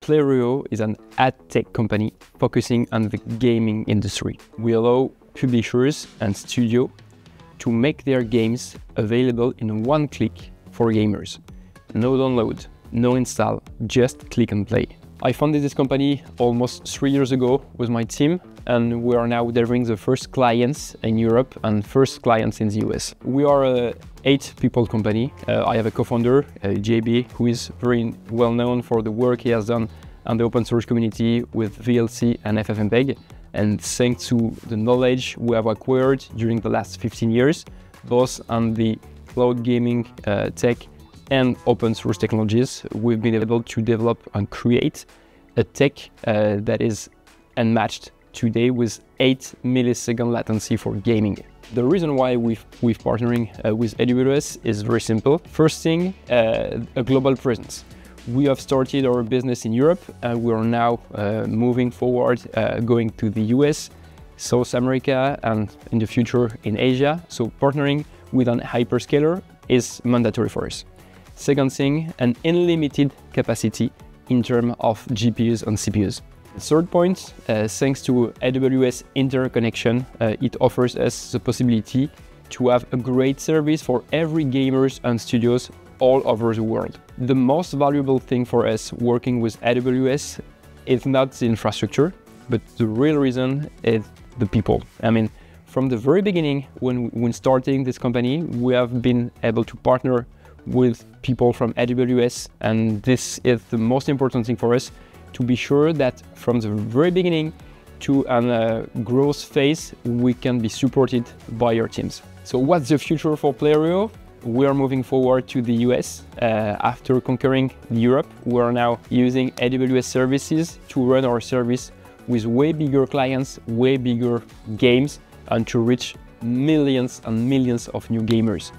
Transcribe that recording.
Playruo is an ad tech company focusing on the gaming industry. We allow publishers and studios to make their games available in one click for gamers. No download, no install, just click and play. I founded this company almost 3 years ago with my team, and we are now delivering the first clients in Europe and first clients in the US. We are a 8-people company. I have a co-founder, JB, who is very well known for the work he has done on the open source community with VLC and FFmpeg. And thanks to the knowledge we have acquired during the last 15 years, both on the cloud gaming tech and open source technologies, we've been able to develop and create a tech that is unmatched today with 8 millisecond latency for gaming. The reason why we've partnering with AWS is very simple. First thing, a global presence. We have started our business in Europe, and we are now moving forward, going to the US, South America, and in the future in Asia. So partnering with an hyperscaler is mandatory for us. Second thing, an unlimited capacity in terms of GPUs and CPUs. Third point, thanks to AWS interconnection, it offers us the possibility to have a great service for every gamers and studios all over the world. The most valuable thing for us working with AWS is not the infrastructure, but the real reason is the people. I mean, from the very beginning, when starting this company, we have been able to partner with people from AWS, and this is the most important thing for us, to be sure that from the very beginning to a growth phase, we can be supported by your teams. So what's the future for Playruo? We are moving forward to the US. After conquering Europe, we are now using AWS services to run our service with way bigger clients, way bigger games, and to reach millions and millions of new gamers.